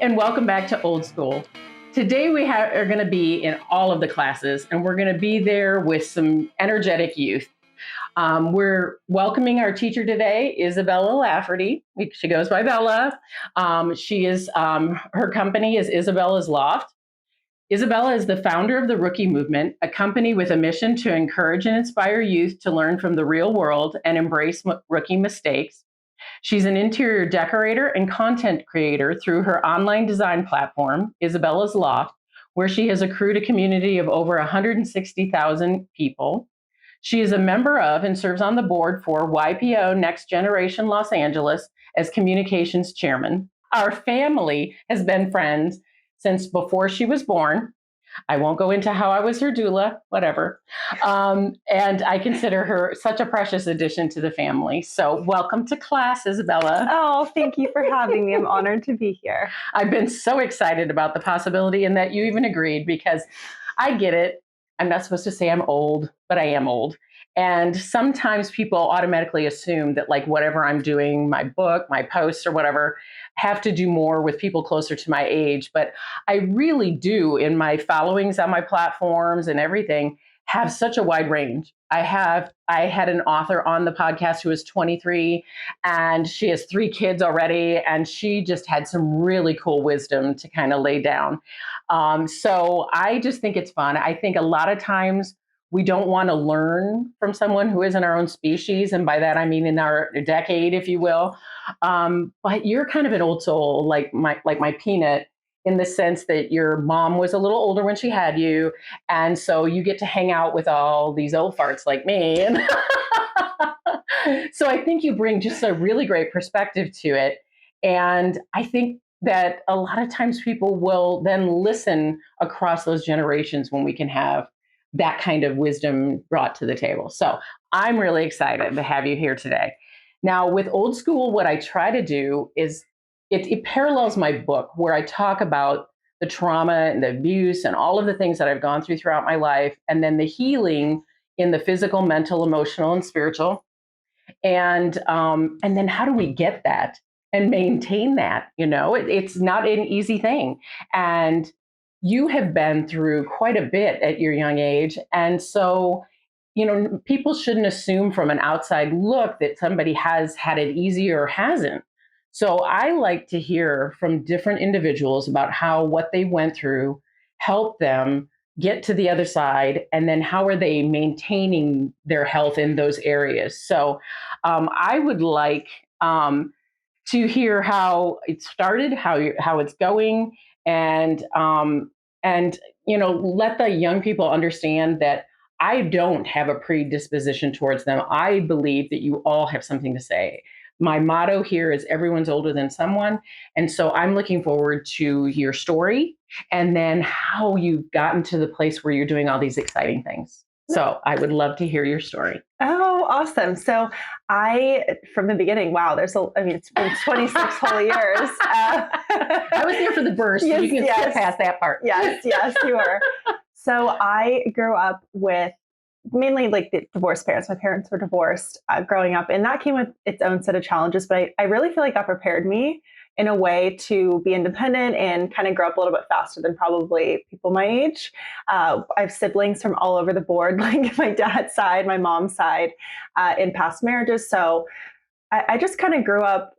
and welcome back to Old School. Today we are going to be in all of the classes, and we're going to be there with some energetic youth. We're welcoming our teacher today, Isabella Lafferty. She goes by Bella. Her company is Isabellas Loft. Isabella is the founder of the Rookie Movement, a company with a mission to encourage and inspire youth to learn from the real world and embrace rookie mistakes. She's an interior decorator and content creator through her online design platform, Isabellas Loft, where she has accrued a community of over 160,000 people. She is a member of and serves on the board for YPO Next Generation Los Angeles as communications chairman. Our family has been friends since before she was born. I won't go into how I was her doula, whatever. And I consider her such a precious addition to the family. So welcome to class, Isabella. Oh, thank you for having me. I'm honored to be here. I've been so excited about the possibility and that you even agreed, because I get it. I'm not supposed to say I'm old, but I am old. And sometimes people automatically assume that like whatever I'm doing, my book, my posts or whatever, have to do more with people closer to my age. But I really do, in my followings on my platforms and everything, have such a wide range. I had an author on the podcast who is 23 and she has 3 kids already. And she just had some really cool wisdom to kind of lay down. So I just think it's fun. I think a lot of times we don't want to learn from someone who isn't our own species. And by that, I mean in our decade, if you will. But you're kind of an old soul, like my peanut, in the sense that your mom was a little older when she had you. And so you get to hang out with all these old farts like me. And so I think you bring just a really great perspective to it. And I think that a lot of times people will then listen across those generations when we can have that kind of wisdom brought to the table. So I'm really excited to have you here today. Now, with Old School, what I try to do is it parallels my book, where I talk about the trauma and the abuse and all of the things that I've gone through throughout my life, and then the healing in the physical, mental, emotional, and spiritual. And then how do we get that and maintain that? It's not an easy thing. And you have been through quite a bit at your young age. And so, people shouldn't assume from an outside look that somebody has had it easy or hasn't. So I like to hear from different individuals about how what they went through helped them get to the other side, and then how are they maintaining their health in those areas. So I would like to hear how it started, how it's going, and let the young people understand that I don't have a predisposition towards them. I believe that you all have something to say. My motto here is everyone's older than someone. And so I'm looking forward to your story and then how you've gotten to the place where you're doing all these exciting things. So I would love to hear your story. Oh, awesome. So from the beginning, wow, it's been 26 whole years. I was there for the birth, so you can skip past that part. Yes, you are. So I grew up with mainly like the divorced parents. My parents were divorced growing up, and that came with its own set of challenges. But I really feel like that prepared me in a way to be independent and kind of grow up a little bit faster than probably people my age. I have siblings from all over the board, like my dad's side, my mom's side, in past marriages. So I just kind of grew up,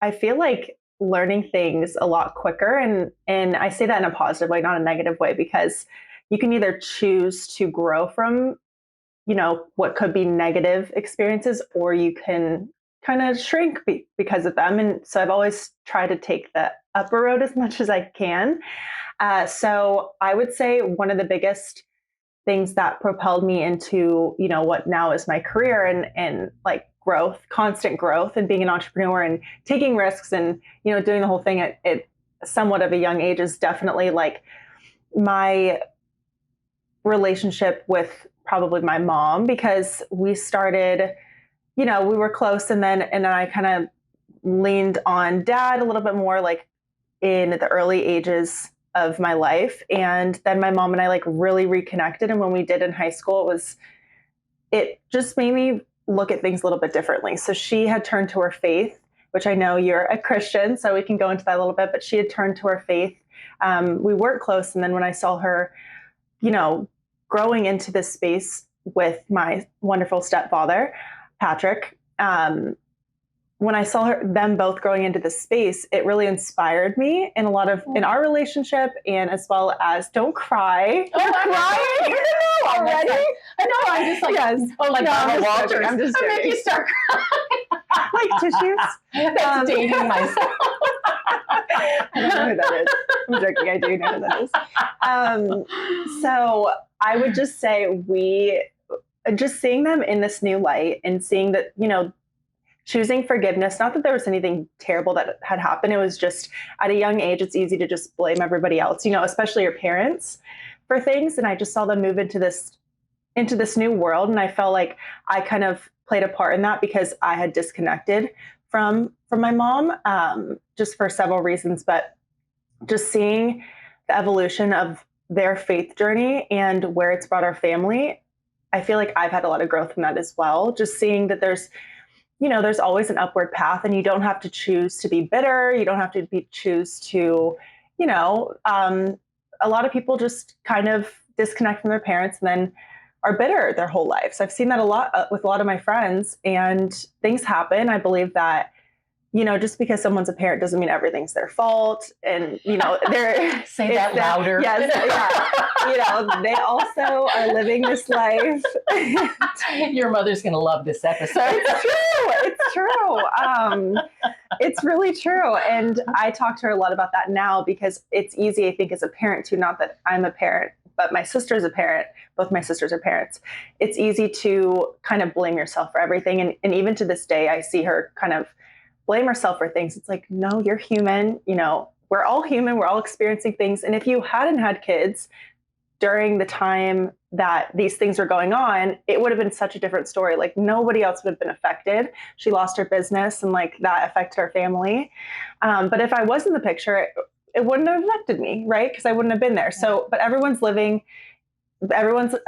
I feel like, learning things a lot quicker. And I say that in a positive way, not a negative way, because you can either choose to grow from, what could be negative experiences, or you can kind of shrink because of them. And so I've always tried to take the upper road as much as I can. So I would say one of the biggest things that propelled me into, what now is my career and like growth, constant growth, and being an entrepreneur and taking risks and, doing the whole thing at somewhat of a young age is definitely like my relationship with probably my mom, because we started, we were close, and then I kind of leaned on dad a little bit more, like in the early ages of my life. And then my mom and I like really reconnected. And when we did in high school, it just made me look at things a little bit differently. So she had turned to her faith, which I know you're a Christian, so we can go into that a little bit, but she had turned to her faith. We weren't close. And then when I saw her, growing into this space with my wonderful stepfather, Patrick, when I saw them both growing into this space, it really inspired me in in our relationship, and as well as don't cry. Oh, I'm crying already. I know. I'm just like, yes. Like No, Barbara Walters. I'm just I make joking. you start crying. Like tissues. That's dating myself. I don't know who that is. I'm joking. I do know who that is. So I would just say just seeing them in this new light and seeing that, choosing forgiveness, not that there was anything terrible that had happened. It was just at a young age, it's easy to just blame everybody else, especially your parents for things. And I just saw them move into this new world. And I felt like I kind of played a part in that because I had disconnected from my mom, just for several reasons, but just seeing the evolution of their faith journey and where it's brought our family, I feel like I've had a lot of growth from that as well. Just seeing that there's always an upward path, and you don't have to choose to be bitter. You don't have to choose to, a lot of people just kind of disconnect from their parents and then are bitter their whole lives. I've seen that a lot with a lot of my friends, and things happen. I believe that, just because someone's a parent doesn't mean everything's their fault. And, they're say that louder. Yes. Yeah. They also are living this life. Your mother's going to love this episode. It's true. It's true. It's really true. And I talk to her a lot about that now because it's easy, I think, as a parent to, not that I'm a parent, but my sister's a parent. Both my sisters are parents. It's easy to kind of blame yourself for everything. And even to this day, I see her kind of blame herself for things. It's like, no, you're human. We're all human. We're all experiencing things. And if you hadn't had kids during the time that these things were going on, it would have been such a different story. Like nobody else would have been affected. She lost her business and like that affected her family. But if I was in the picture, it wouldn't have affected me, right? Because I wouldn't have been there. So, but everyone's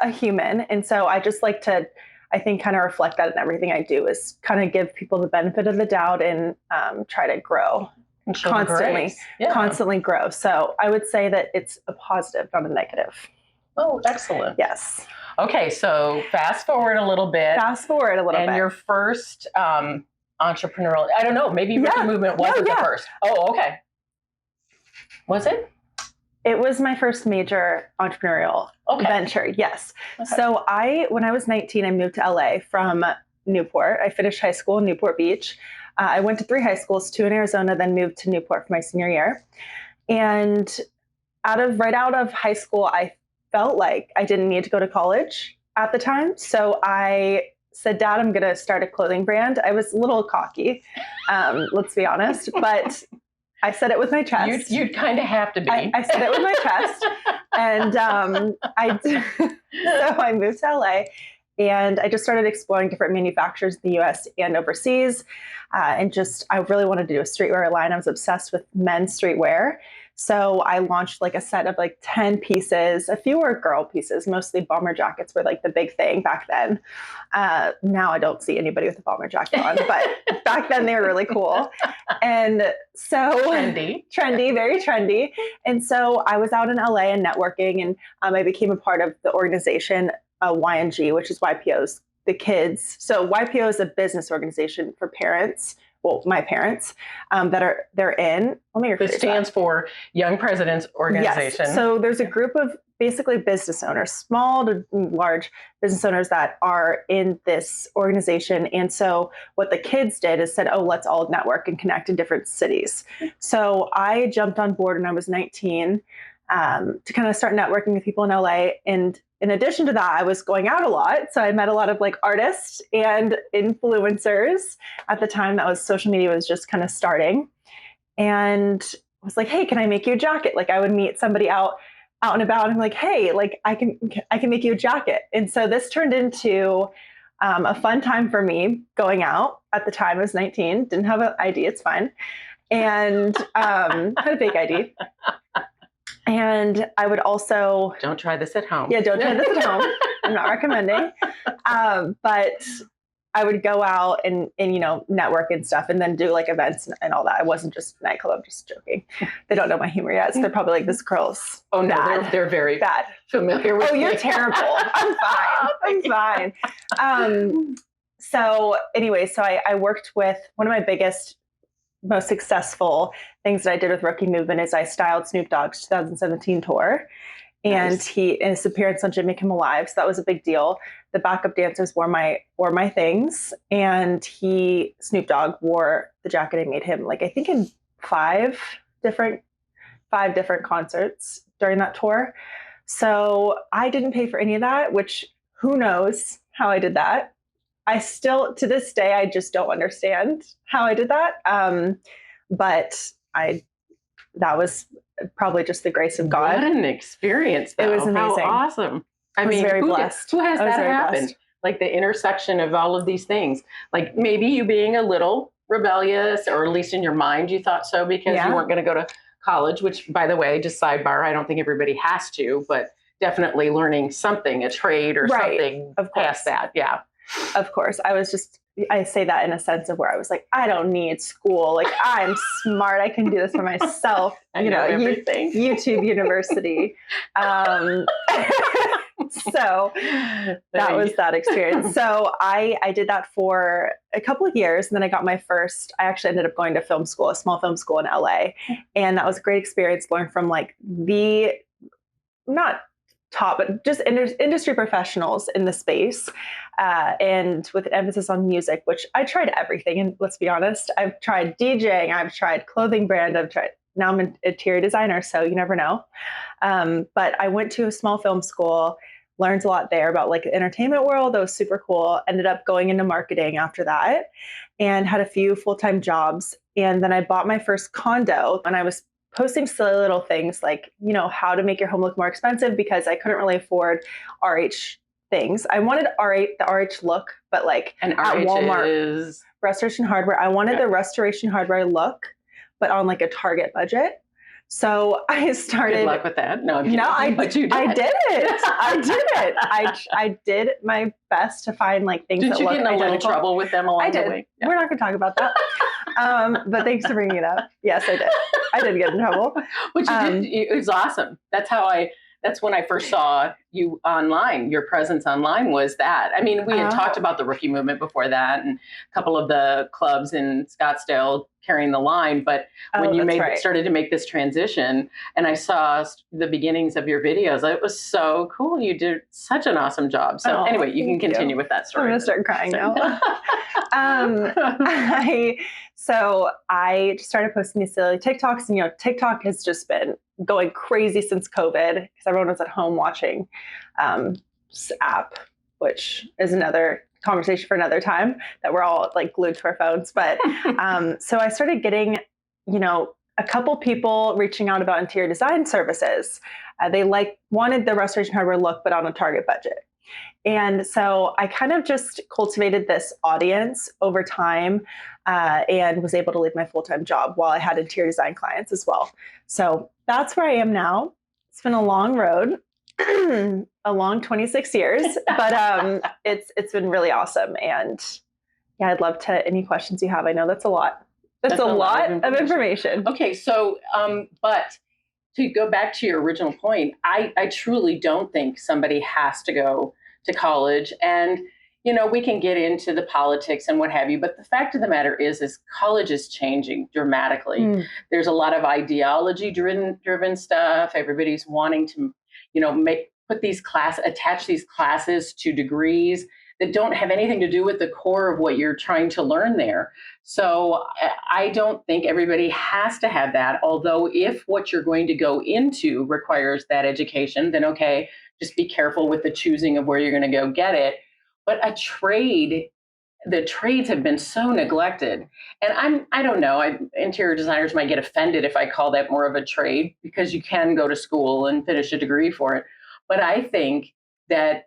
a human. And so I just like to, I think, kind of reflect that in everything I do, is kind of give people the benefit of the doubt and try to grow constantly grow. So I would say that it's a positive, not a negative. Oh, excellent. Yes. Okay. So fast forward a little bit. And your first entrepreneurial, I don't know, maybe Rookie Movement wasn't the first. Oh, okay. Was it? It was my first major entrepreneurial venture. Yes. Okay. So when I was 19, I moved to LA from Newport. I finished high school in Newport Beach. I went to 3 high schools, 2 in Arizona, then moved to Newport for my senior year. And right out of high school, I felt like I didn't need to go to college at the time. So I said, Dad, I'm going to start a clothing brand. I was a little cocky, let's be honest, but I said it with my chest. You'd kind of have to be. I said it with my chest. And so I moved to LA, and I just started exploring different manufacturers in the US and overseas. I really wanted to do a streetwear line. I was obsessed with men's streetwear. So I launched like a set of like 10 pieces. A few were girl pieces, mostly bomber jackets were like the big thing back then. Now I don't see anybody with a bomber jacket on, but back then they were really cool. And so trendy, very trendy. And so I was out in LA and networking, and I became a part of the organization YNG, which is YPO's the kids. So YPO is a business organization for parents. Well, my parents they're in. Let me rephrase that. It stands for Young Presidents Organization. Yes. So there's a group of basically business owners, small to large business owners that are in this organization. And so what the kids did is said, oh, let's all network and connect in different cities. So I jumped on board when I was 19 to kind of start networking with people in LA. And in addition to that, I was going out a lot. So I met a lot of like artists and influencers at the time. That was social media was just kind of starting, and I was like, hey, can I make you a jacket? Like I would meet somebody out and about, and I'm like, hey, like I can make you a jacket. And so this turned into a fun time for me going out. At the time I was 19, didn't have an ID. It's fine. And had a fake ID. And I would also... Don't try this at home. Yeah, don't try this at home. I'm not recommending. But I would go out and, network and stuff and then do like events and all that. I wasn't just nightclub. I'm just joking. They don't know my humor yet. So they're probably like, this girl's they're very bad. Familiar with you're terrible. I'm fine. So anyway, so I worked with one of my biggest, most successful things that I did with Rookie Movement is I styled Snoop Dogg's 2017 tour. And his appearance on Jimmy Kimmel Live. So that was a big deal. The backup dancers wore my things, and Snoop Dogg wore the jacket I made him, like I think in five different concerts during that tour. So I didn't pay for any of that, which who knows how I did that. I still, to this day, I just don't understand how I did that. But that was probably just the grace of God. What an experience, though. It was amazing. How awesome. I was mean, very blessed. Who has that happen? Blessed. Like the intersection of all of these things. Like maybe you being a little rebellious, or at least in your mind you thought so because you weren't going to go to college, which, by the way, just sidebar, I don't think everybody has to, but definitely learning something, a trade or something past that. Yeah. Of course. I say that in a sense of where I was like, I don't need school. Like, I'm smart. I can do this for myself. I know everything. YouTube University. So that was that experience. So I did that for a couple of years. And then I got I actually ended up going to film school, a small film school in LA. And that was a great experience. Learned from like not top, but just industry professionals in the space. And with an emphasis on music, which I tried everything. And let's be honest, I've tried DJing, I've tried clothing brand, now I'm an interior designer, so you never know. But I went to a small film school, learned a lot there about like the entertainment world. That was super cool. Ended up going into marketing after that and had a few full-time jobs. And then I bought my first condo, and I was posting silly little things like, how to make your home look more expensive because I couldn't really afford RH things. I wanted the RH look, but like and at RH Walmart, is Restoration Hardware. I wanted the Restoration Hardware look, but on like a Target budget. So I started. Good luck with that. No, but you did. I did it. I did my best to find like things. Did that you look get in a little trouble with them along the way? Yeah. We're not going to talk about that. But thanks for bringing it up. Yes, I did. I did get in trouble. Which you did. It was awesome. That's when I first saw you online. Your presence online was that. I mean, we had talked about the Rookie Movement before that, and a couple of the clubs in Scottsdale carrying the line. But when you started to make this transition, and I saw the beginnings of your videos, it was so cool. You did such an awesome job. So anyway, you can continue with that story. I'm going to start crying now. So I just started posting these silly TikToks, and TikTok has just been going crazy since COVID because everyone was at home watching this app, which is another conversation for another time that we're all like glued to our phones. But so I started getting, a couple people reaching out about interior design services. They wanted the Restoration Hardware look, but on a Target budget. And so I kind of just cultivated this audience over time and was able to leave my full-time job while I had interior design clients as well. So that's where I am now. It's been a long road, a long 26 years, but it's been really awesome. And yeah, I'd love to, any questions you have. I know that's a lot. That's a lot of information. Okay. So, but to go back to your original point, I truly don't think somebody has to go to college. And, we can get into the politics and what have you, but the fact of the matter is college is changing dramatically. There's a lot of ideology driven stuff. Everybody's wanting to, attach these classes to degrees that don't have anything to do with the core of what you're trying to learn there. So I don't think everybody has to have that. Although if what you're going to go into requires that education, then okay, just be careful with the choosing of where you're going to go get it. But the trades have been so neglected. And I don't know, interior designers might get offended if I call that more of a trade because you can go to school and finish a degree for it. But I think that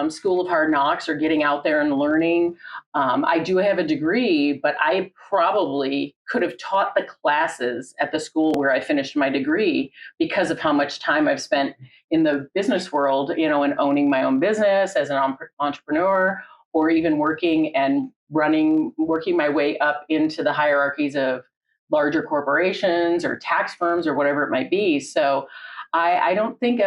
School of Hard Knocks or getting out there and learning. I do have a degree, but I probably could have taught the classes at the school where I finished my degree because of how much time I've spent in the business world, and owning my own business as an entrepreneur, or even working my way up into the hierarchies of larger corporations or tax firms or whatever it might be. So I don't think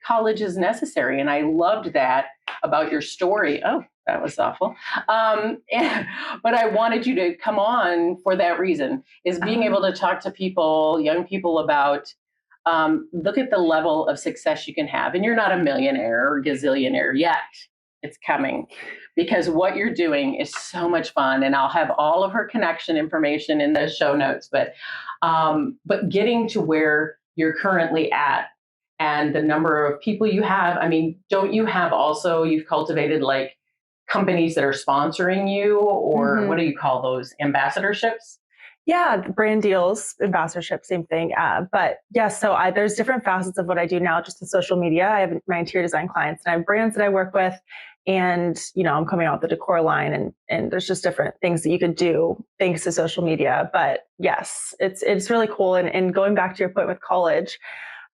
college is necessary. And I loved that about your story. Oh, that was awful. But I wanted you to come on for that reason, is being able to talk to people, young people, about look at the level of success you can have. And you're not a millionaire or gazillionaire yet. It's coming, because what you're doing is so much fun. And I'll have all of her connection information in the show notes. But getting to where you're currently at and the number of people you have, I mean, don't you have also, you've cultivated like companies that are sponsoring you, or what do you call those, ambassadorships? Yeah, brand deals, ambassadorship, same thing. But yeah, so there's different facets of what I do now, just in social media. I have my interior design clients, and I have brands that I work with, and I'm coming out with the decor line, and there's just different things that you could do thanks to social media. But yes, it's really cool. And going back to your point with college,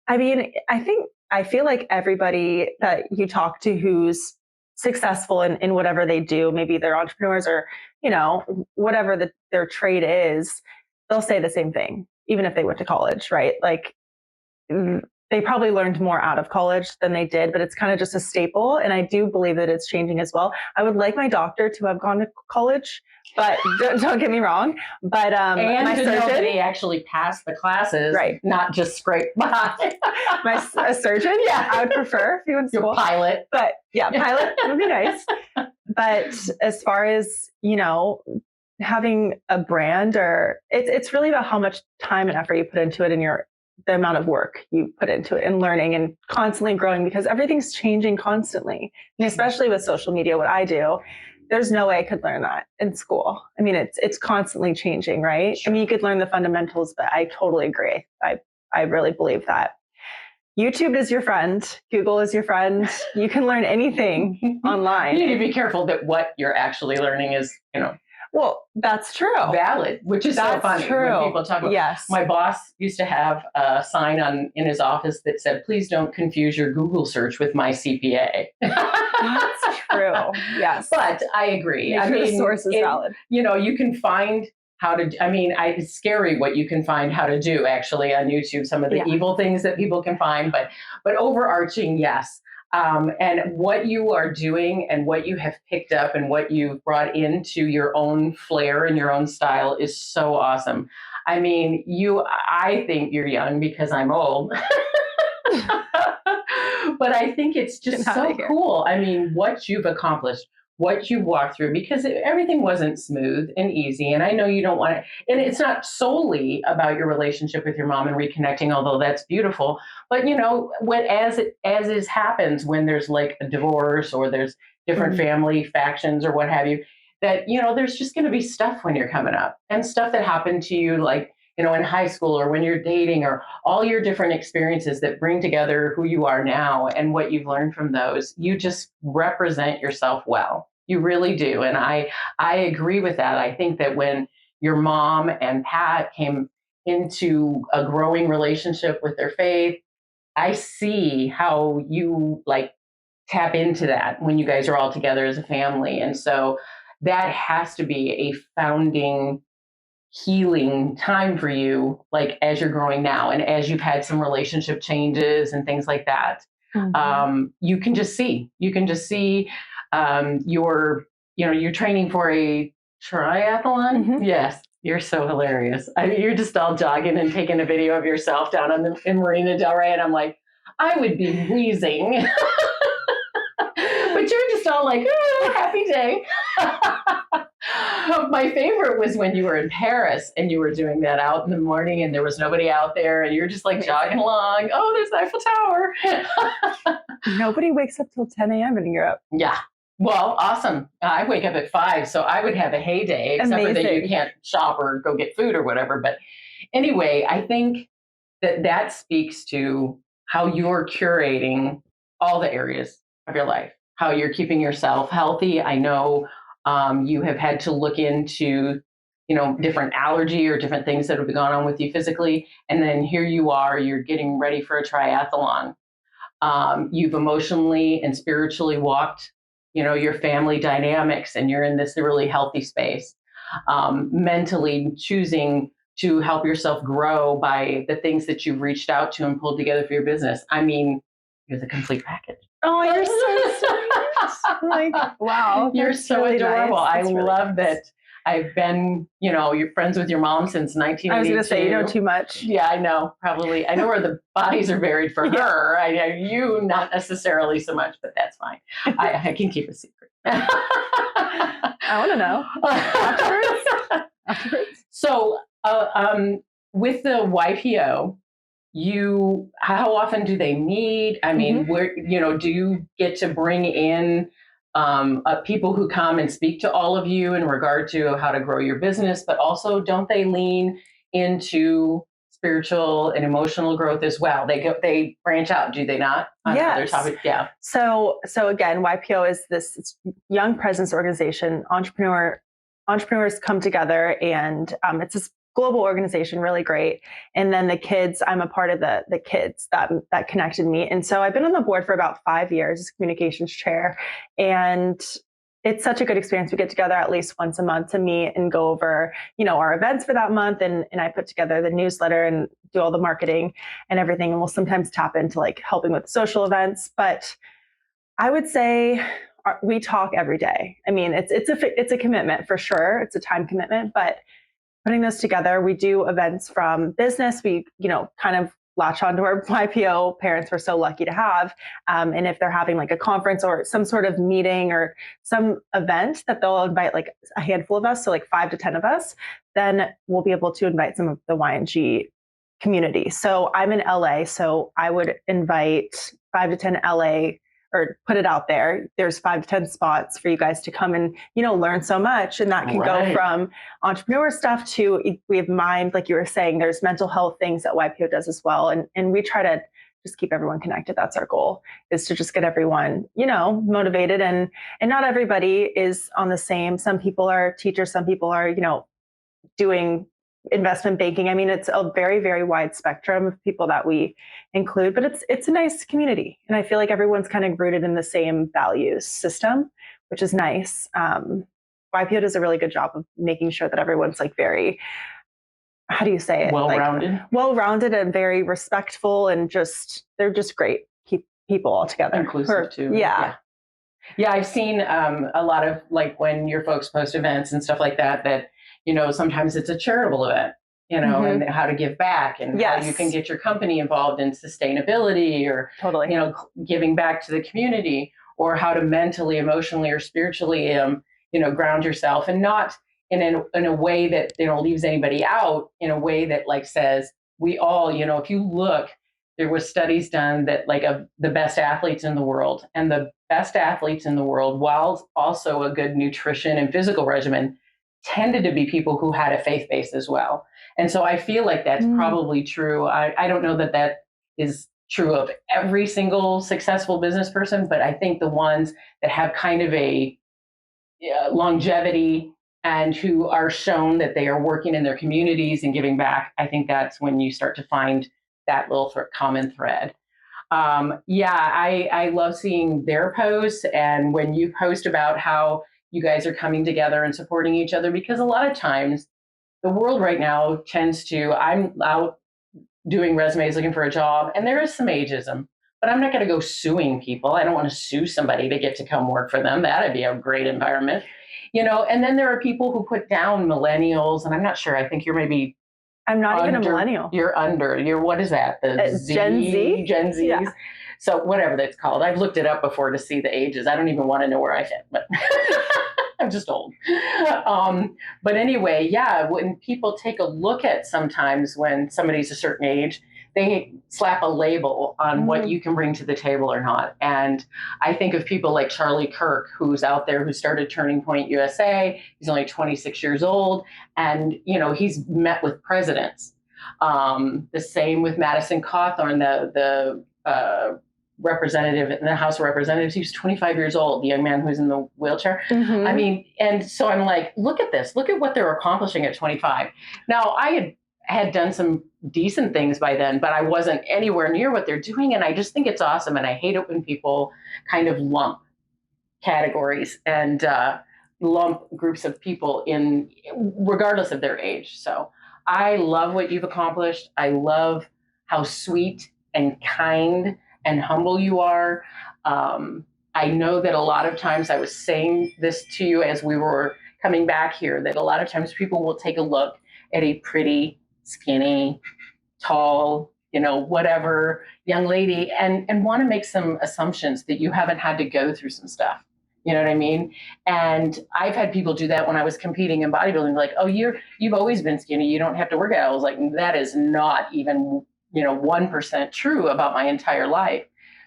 I mean, I feel like everybody that you talk to who's successful in whatever they do, maybe they're entrepreneurs or, whatever their trade is, they'll say the same thing, even if they went to college, right? Like they probably learned more out of college than they did, but it's kind of just a staple. And I do believe that it's changing as well. I would like my doctor to have gone to college, but don't get me wrong. But and my to know that surgeon, they actually passed the classes, right? Not just scrape by. A surgeon, yeah, I would prefer if you went to school. Your pilot, but yeah, pilot would be nice. But as far as having a brand, or it's really about how much time and effort you put into it, and the amount of work you put into it, and learning and constantly growing, because everything's changing constantly. And especially with social media, what I do, there's no way I could learn that in school. I mean, it's constantly changing, right? Sure. I mean, you could learn the fundamentals, but I totally agree. I really believe that YouTube is your friend. Google is your friend. You can learn anything online. You need to be careful that what you're actually learning is, well, that's true. Valid, which is so funny when people talk about. Yes. My boss used to have a sign in his office that said, "Please don't confuse your Google search with my CPA." That's true. Yes. But I agree. The source is valid. You can find how to. I mean, it's scary what you can find how to do actually on YouTube. Some of the evil things that people can find, but overarching, yes. And what you are doing and what you have picked up and what you've brought into your own flair and your own style is so awesome. I mean, I think you're young because I'm old. But I think it's just so cool. I mean, what you've accomplished, what you've walked through, because everything wasn't smooth and easy. And I know you don't want to, and it's not solely about your relationship with your mom and reconnecting, although that's beautiful. But as happens when there's like a divorce or there's different family factions or what have you, that, there's just going to be stuff when you're coming up, and stuff that happened to you, like, in high school or when you're dating, or all your different experiences that bring together who you are now and what you've learned from those. You just represent yourself well. You really do. And I agree with that. I think that when your mom and Pat came into a growing relationship with their faith, I see how you like tap into that when you guys are all together as a family. And so that has to be a founding healing time for you, like as you're growing now and as you've had some relationship changes and things like that. You can just see you're training for a triathlon. Yes, you're so hilarious. I mean, you're just all jogging and taking a video of yourself down in Marina Del Rey, and I'm like, I would be wheezing. But you're just all like, happy day. My favorite was when you were in Paris and you were doing that out in the morning and there was nobody out there and you're just like jogging along. Oh, there's the Eiffel Tower. Nobody wakes up till 10 a.m. in Europe. Yeah. Well, awesome. I wake up at 5, so I would have a heyday, except for that you can't shop or go get food or whatever. But anyway, I think that speaks to how you're curating all the areas of your life, how you're keeping yourself healthy. I know you have had to look into, different allergy or different things that have gone on with you physically. And then here you are, you're getting ready for a triathlon. You've emotionally and spiritually walked your family dynamics, and you're in this really healthy space. Mentally choosing to help yourself grow by the things that you've reached out to and pulled together for your business. I mean, you're the complete package. Oh, you're so sweet. Like, wow. You're so really adorable. nice. I That's really love nice. that I've been, you're friends with your mom since 1982. I was going to say, you know too much. Yeah, I know. Probably. I know where the bodies are buried for her. I know you, not necessarily so much, but that's fine. I can keep a secret. I want to know. Afterwards. So, with the YPO, how often do they meet? I mean, where, do you get to bring in people who come and speak to all of you in regard to how to grow your business, but also don't they lean into spiritual and emotional growth as well? They branch out, do they not? On other topics? Yeah. So again, YPO is this young presence organization. Entrepreneurs come together, and it's this global organization, really great. And then the kids, I'm a part of the kids that connected me. And so I've been on the board for about 5 years as communications chair. And it's such a good experience. We get together at least once a month to meet and go over, our events for that month. And I put together the newsletter and do all the marketing and everything. And we'll sometimes tap into like helping with social events. But I would say we talk every day. I mean, it's a commitment for sure. It's a time commitment, but putting this together, we do events from business. We, kind of latch onto our YPO parents we're so lucky to have. And if they're having like a conference or some sort of meeting or some event that they'll invite like a handful of us, so like 5 to 10 of us, then we'll be able to invite some of the YNG community. So I'm in LA, so I would invite 5 to 10 LA, or put it out there. There's 5 to 10 spots for you guys to come and, learn so much. And that can go from entrepreneur stuff to, we have mind, like you were saying, there's mental health things that YPO does as well. And we try to just keep everyone connected. That's our goal, is to just get everyone, motivated. And not everybody is on the same. Some people are teachers. Some people are, doing investment banking. I mean, it's a very, very wide spectrum of people that we include, but it's a nice community. And I feel like everyone's kind of rooted in the same values system, which is nice. YPO does a really good job of making sure that everyone's like very, how do you say it? Well-rounded and very respectful, and they're just great people all together. Inclusive too. Yeah. Yeah, I've seen a lot of like when your folks post events and stuff like that, sometimes it's a charitable event, and how to give back, and how you can get your company involved in sustainability, or, giving back to the community, or how to mentally, emotionally, or spiritually, ground yourself, and not in a way that, leaves anybody out, in a way that like says, we all, if you look, there was studies done that like of the best athletes in the world, and the best athletes in the world, while also a good nutrition and physical regimen, tended to be people who had a faith base as well. And so I feel like that's probably true. I don't know that is true of every single successful business person, but I think the ones that have kind of a longevity and who are shown that they are working in their communities and giving back, I think that's when you start to find that little common thread. I love seeing their posts, and when you post about how you guys are coming together and supporting each other, because a lot of times the world right now tends to, I'm out doing resumes looking for a job, and there is some ageism, but I'm not going to go suing people. I don't want to sue somebody to get to come work for them. That'd be a great environment, and then there are people who put down millennials, and I'm not sure, I think you're maybe, I'm not even a millennial. You're what is that? The Gen Z? Gen Zs. Yeah. So whatever that's called. I've looked it up before to see the ages. I don't even want to know where I fit, but I'm just old. But anyway, when people take a look at, sometimes when somebody's a certain age, they slap a label on what you can bring to the table or not. And I think of people like Charlie Kirk, who's out there, who started Turning Point USA. He's only 26 years old. And, he's met with presidents. The same with Madison Cawthorn, the representative in the House of Representatives. He was 25 years old, the young man who's in the wheelchair. I mean, and so I'm like, look at this. Look at what they're accomplishing at 25. Now, I had done some decent things by then, but I wasn't anywhere near what they're doing. And I just think it's awesome. And I hate it when people kind of lump categories and lump groups of people in, regardless of their age. So I love what you've accomplished. I love how sweet and kind and humble you are. I know that a lot of times, I was saying this to you as we were coming back here, that a lot of times people will take a look at a pretty, skinny, tall, whatever young lady, and want to make some assumptions that you haven't had to go through some stuff. You know what I mean? And I've had people do that when I was competing in bodybuilding, like, oh, you've always been skinny. You don't have to work out. I was like, that is not even, 1% true about my entire life.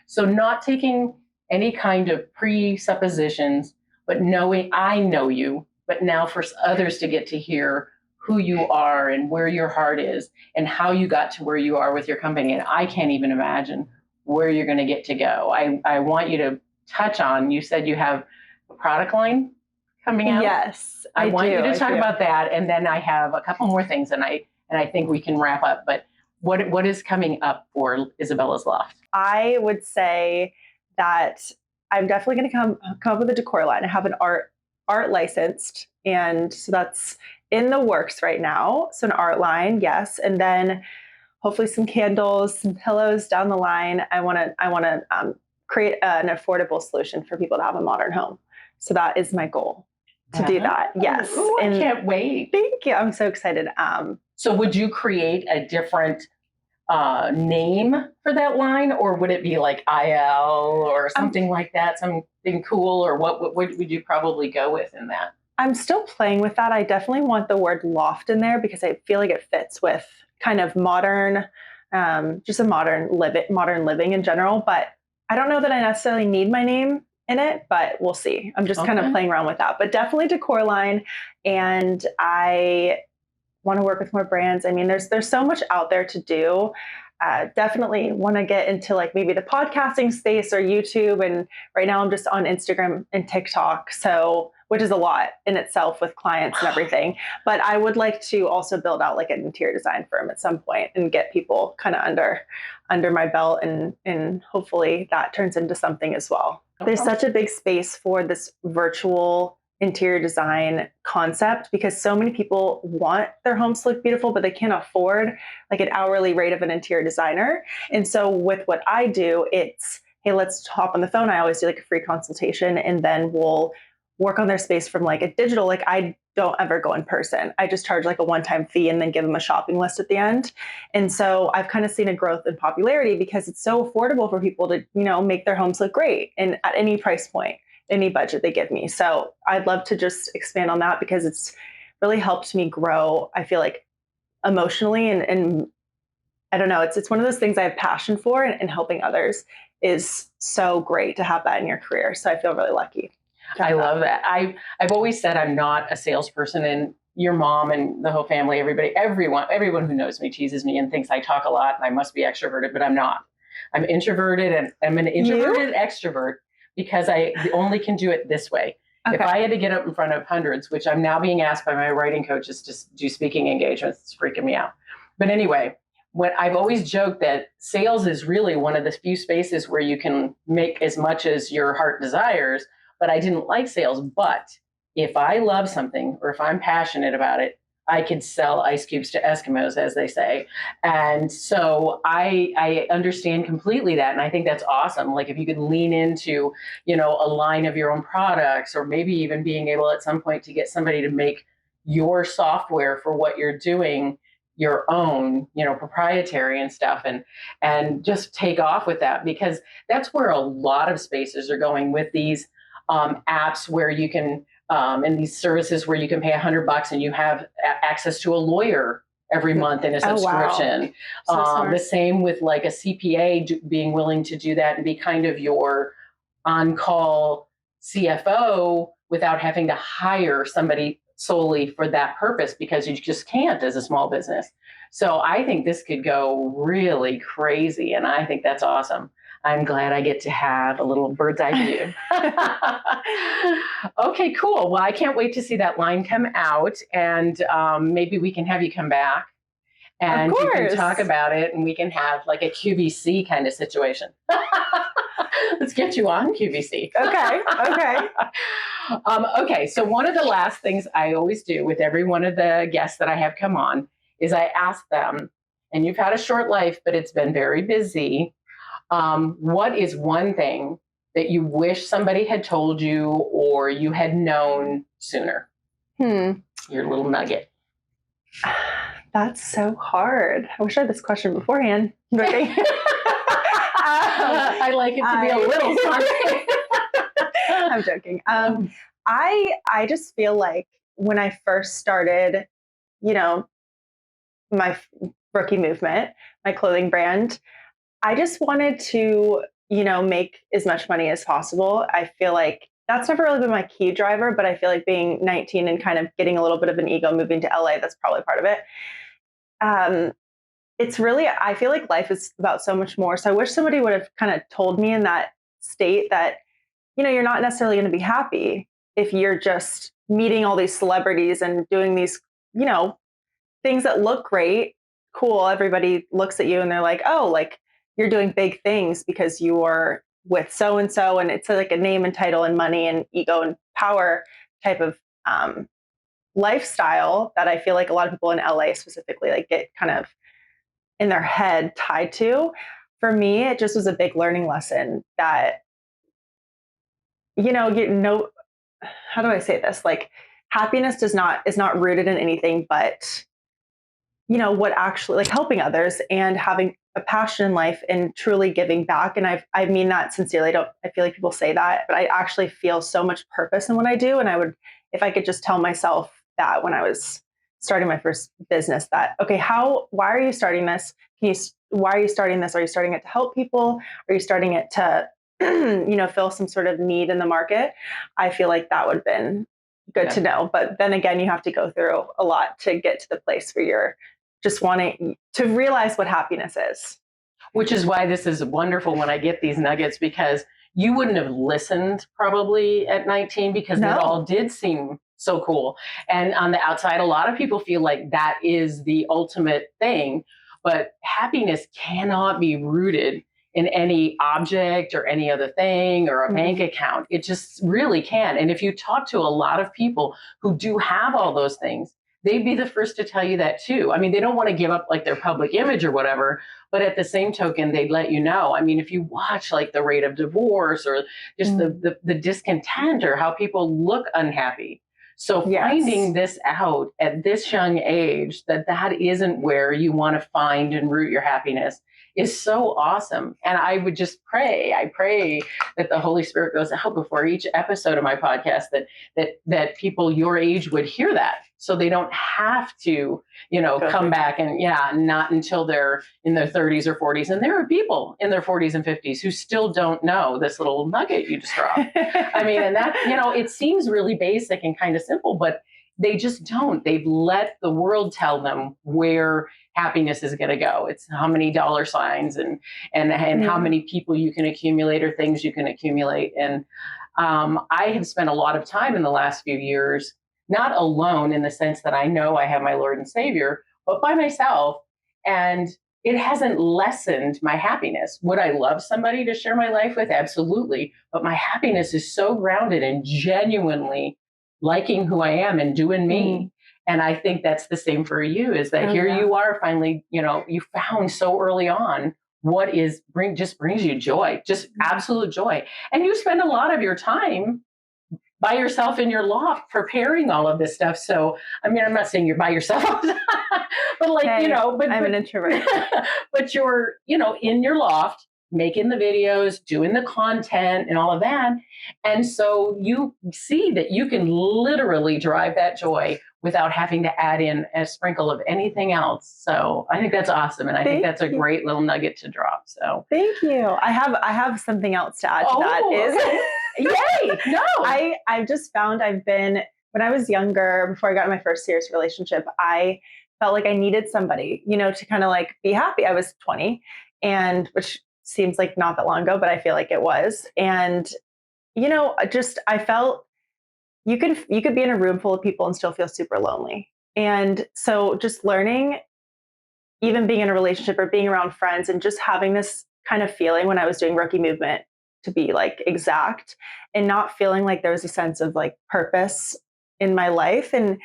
So not taking any kind of presuppositions, but knowing I know you, but now for others to get to hear who you are and where your heart is and how you got to where you are with your company. And I can't even imagine where you're going to get to go. I want you to touch on, you said you have a product line coming out. Yes, I want you to talk about that. And then I have a couple more things, and I think we can wrap up. But what is coming up for Isabella's Loft? I would say that I'm definitely going to come up with a decor line. I have an art licensed, and so that's in the works right now. So an art line, yes, and then hopefully some candles, some pillows down the line. I want to create an affordable solution for people to have a modern home. So that is my goal, to do that. Yes, Ooh, I can't wait. Thank you. I'm so excited. So would you create a different name for that line, or would it be like IL or something like that, something cool, or what would you probably go with in that? I'm still playing with that. I definitely want the word loft in there because I feel like it fits with kind of modern, just a modern living in general. But I don't know that I necessarily need my name in it, but we'll see. I'm just kind of playing around with that, but definitely decor line. And I want to work with more brands. I mean, there's so much out there to do. Definitely want to get into like maybe the podcasting space or YouTube. And right now I'm just on Instagram and TikTok. So, which is a lot in itself with clients and everything. But I would like to also build out like an interior design firm at some point and get people kind of under my belt, and hopefully that turns into something as well. There's such a big space for this virtual interior design concept because so many people want their homes to look beautiful, but they can't afford like an hourly rate of an interior designer. And so with what I do, it's, hey, let's hop on the phone. I always do like a free consultation, and then we'll work on their space from like a digital, like I don't ever go in person. I just charge like a one-time fee and then give them a shopping list at the end. And so I've kind of seen a growth in popularity because it's so affordable for people to, make their homes look great and at any price point, any budget they give me. So I'd love to just expand on that because it's really helped me grow, I feel like, emotionally. And I don't know, it's one of those things I have passion for, and helping others is so great to have that in your career. So I feel really lucky. I love that. I've always said I'm not a salesperson, and your mom and the whole family, everyone who knows me teases me and thinks I talk a lot and I must be extroverted, but I'm not. I'm introverted, and I'm an introverted extrovert because I only can do it this way. Okay. If I had to get up in front of hundreds, which I'm now being asked by my writing coaches to do speaking engagements, it's freaking me out. But anyway, I've always joked that sales is really one of the few spaces where you can make as much as your heart desires. But I didn't like sales. But if I love something or if I'm passionate about it, I could sell ice cubes to Eskimos, as they say. And so I understand completely that. And I think that's awesome. Like if you could lean into, a line of your own products, or maybe even being able at some point to get somebody to make your software for what you're doing your own, proprietary and stuff, and just take off with that, because that's where a lot of spaces are going with these apps where you can, and these services where you can pay $100 and you have access to a lawyer every month in a subscription. Oh, wow. The same with like a CPA being willing to do that and be kind of your on-call CFO without having to hire somebody solely for that purpose, because you just can't as a small business. So I think this could go really crazy, and I think that's awesome. I'm glad I get to have a little bird's eye view. Okay, cool. Well, I can't wait to see that line come out, and maybe we can have you come back and you can talk about it, and we can have like a QVC kind of situation. Let's get you on QVC. Okay. Okay. Okay. So one of the last things I always do with every one of the guests that I have come on is I ask them, and you've had a short life, but it's been very busy. What is one thing that you wish somebody had told you or you had known sooner? Your little nugget. That's so hard. I wish I had this question beforehand. I like it to be a little something. I'm joking. I just feel like when I first started, you know, my rookie movement, my clothing brand, I just wanted to, make as much money as possible. I feel like that's never really been my key driver, but I feel like being 19 and kind of getting a little bit of an ego moving to LA, that's probably part of it. It's really, I feel like life is about so much more. So I wish somebody would have kind of told me in that state that, you're not necessarily going to be happy if you're just meeting all these celebrities and doing these, things that look great, cool. Everybody looks at you and they're like, oh, like you're doing big things because you are with so and so. And it's like a name and title and money and ego and power type of lifestyle that I feel like a lot of people in LA specifically like get kind of in their head tied to. For me, it just was a big learning lesson that, how do I say this? Like happiness is not rooted in anything but, what actually like helping others and having a passion in life and truly giving back. And I mean that sincerely. I feel like people say that, but I actually feel so much purpose in what I do. And if I could just tell myself that when I was starting my first business that, okay, why are you starting this? Why are you starting this? Are you starting it to help people? Are you starting it to, fill some sort of need in the market? I feel like that would have been good to know. But then again, you have to go through a lot to get to the place where you're just wanting to realize what happiness is. Which is why this is wonderful when I get these nuggets, because you wouldn't have listened probably at 19 because it all did seem so cool. And on the outside, a lot of people feel like that is the ultimate thing, but happiness cannot be rooted in any object or any other thing or a bank account. It just really can. And if you talk to a lot of people who do have all those things, they'd be the first to tell you that too. I mean, they don't want to give up like their public image or whatever, but at the same token, they'd let you know. I mean, if you watch like the rate of divorce or just the discontent or how people look unhappy. So finding this out at this young age, that isn't where you want to find and root your happiness is so awesome. And I would just I pray that the Holy Spirit goes out before each episode of my podcast that people your age would hear that. So they don't have to, come back and not until they're in their 30s or 40s. And there are people in their 40s and 50s who still don't know this little nugget you just dropped. I mean, and that, it seems really basic and kind of simple, but they just don't. They've let the world tell them where happiness is going to go. It's how many dollar signs and how many people you can accumulate or things you can accumulate. And I have spent a lot of time in the last few years, not alone in the sense that I know I have my Lord and Savior, but by myself. And it hasn't lessened my happiness. Would I love somebody to share my life with? Absolutely. But my happiness is so grounded in genuinely liking who I am and doing me. And I think that's the same for you, is that you are finally, you found so early on what just brings you joy, just absolute joy. And you spend a lot of your time by yourself in your loft preparing all of this stuff. So, I mean, I'm not saying you're by yourself, but like, but I'm an introvert, but you're, in your loft, making the videos, doing the content and all of that. And so you see that you can literally drive that joy without having to add in a sprinkle of anything else. So I think that's awesome. And I think that's a great little nugget to drop. So thank you. I have something else to add to that is yay. No, I've just found when I was younger, before I got in my first serious relationship, I felt like I needed somebody, to kind of like be happy. I was 20 and which seems like not that long ago, but I feel like it was. And, I felt you could be in a room full of people and still feel super lonely. And so just learning, even being in a relationship or being around friends and just having this kind of feeling when I was doing rookie movement to be like exact, and not feeling like there was a sense of like purpose in my life, and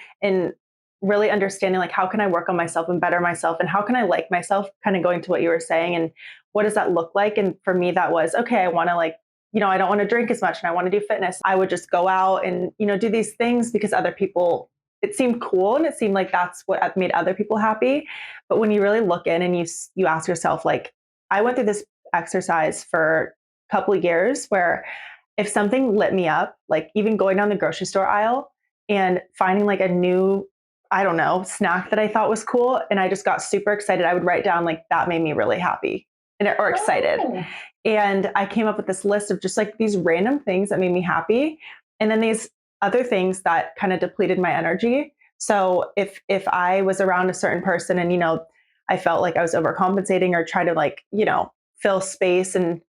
really understanding like how can I work on myself and better myself, and how can I like myself, kind of going to what you were saying, and what does that look like. And for me that was, okay, I want to like, I don't want to drink as much and I want to do fitness. I would just go out and, do these things because other people, it seemed cool and it seemed like that's what made other people happy. But when you really look in and you ask yourself, like, I went through this exercise for a couple of years where if something lit me up, like even going down the grocery store aisle and finding like a new, I don't know, snack that I thought was cool, and I just got super excited, I would write down like that made me really happy or excited. Oh. And I came up with this list of just like these random things that made me happy. And then these other things that kind of depleted my energy. So if I was around a certain person and, I felt like I was overcompensating or trying to like, fill space, and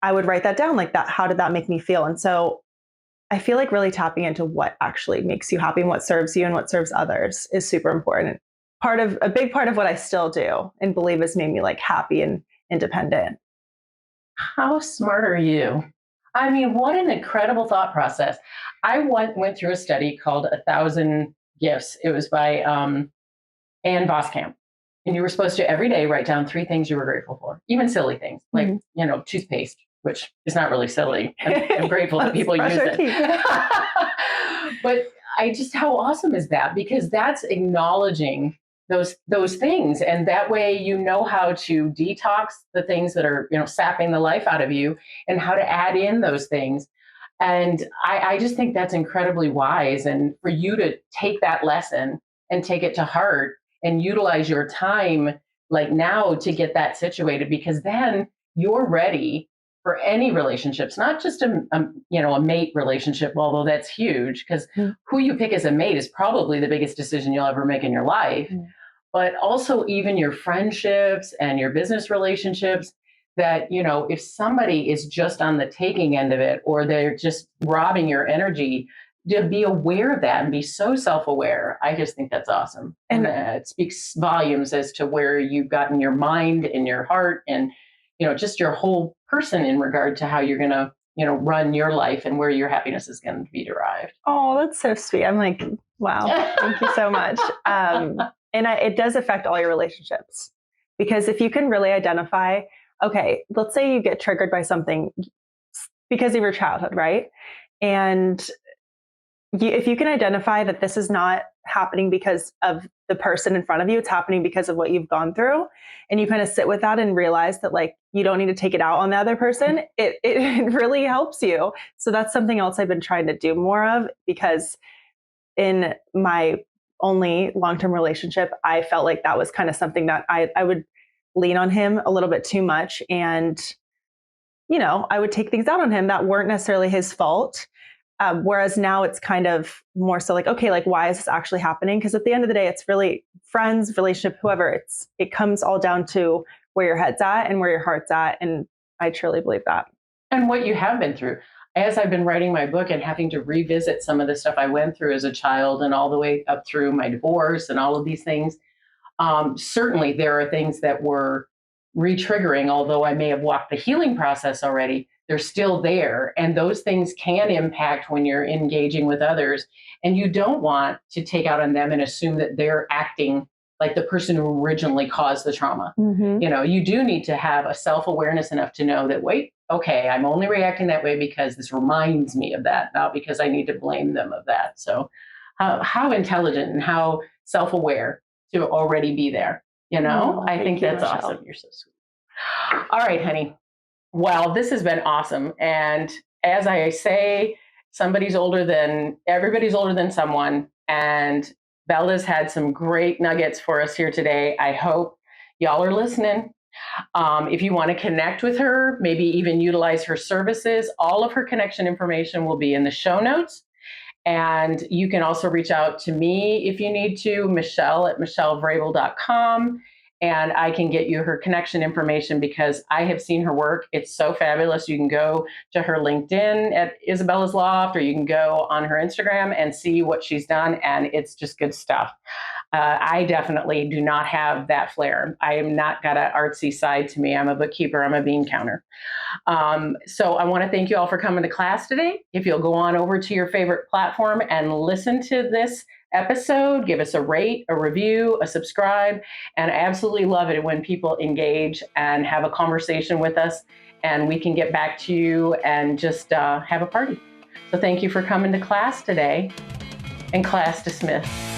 I would write that down like that. How did that make me feel? And so I feel like really tapping into what actually makes you happy and what serves you and what serves others is super important. A big part of what I still do and believe has made me like happy and independent. How smart are you? I mean, what an incredible thought process. I went through a study called A Thousand Gifts. It was by Ann Voskamp. And you were supposed to every day write down 3 things you were grateful for, even silly things like, toothpaste, which is not really silly. I'm grateful that people use it. But how awesome is that? Because that's acknowledging those things, and that way you know how to detox the things that are sapping the life out of you, and how to add in those things. And I just think that's incredibly wise, and for you to take that lesson and take it to heart and utilize your time like now to get that situated, because then you're ready for any relationships, not just a mate relationship, although that's huge, because who you pick as a mate is probably the biggest decision you'll ever make in your life. But also even your friendships and your business relationships, that, if somebody is just on the taking end of it, or they're just robbing your energy, to be aware of that and be so self-aware. I just think that's awesome. And it speaks volumes as to where you've gotten your mind and your heart and, just your whole person in regard to how you're going to, run your life and where your happiness is going to be derived. Oh, that's so sweet. I'm like, wow, thank you so much. It does affect all your relationships, because if you can really identify, okay, let's say you get triggered by something because of your childhood, right? And if you can identify that this is not happening because of the person in front of you, it's happening because of what you've gone through, and you kind of sit with that and realize that like you don't need to take it out on the other person, it really helps you. So that's something else I've been trying to do more of, because in my only long-term relationship, I felt like that was kind of something that I would lean on him a little bit too much, and I would take things out on him that weren't necessarily his fault. Whereas now it's kind of more so like, okay, like why is this actually happening? Because at the end of the day, it's really friends, relationship, whoever. It comes all down to where your head's at and where your heart's at, and I truly believe that. And what you have been through. As I've been writing my book and having to revisit some of the stuff I went through as a child, and all the way up through my divorce and all of these things, certainly there are things that were re-triggering. Although I may have walked the healing process already, they're still there. And those things can impact when you're engaging with others. And you don't want to take out on them and assume that they're acting like the person who originally caused the trauma. You do need to have a self-awareness enough to know that, wait, okay, I'm only reacting that way because this reminds me of that, not because I need to blame them of that. So how intelligent and how self-aware to already be there. I think that's Michele. awesome. You're so sweet. All right, honey. Well, this has been awesome. And as I say, everybody's older than someone. And Bella's had some great nuggets for us here today. I hope y'all are listening. If you want to connect with her, maybe even utilize her services, all of her connection information will be in the show notes. And you can also reach out to me if you need to, Michele at michellevrabel.com. And I can get you her connection information, because I have seen her work. It's so fabulous. You can go to her LinkedIn at Isabella's Loft, or you can go on her Instagram and see what she's done. And it's just good stuff. I definitely do not have that flair. I am not got an artsy side to me. I'm a bookkeeper. I'm a bean counter. So I want to thank you all for coming to class today. If you'll go on over to your favorite platform and listen to this episode, give us a rate, a review, a subscribe, and I absolutely love it when people engage and have a conversation with us, and we can get back to you and just have a party. So thank you for coming to class today, and class dismissed.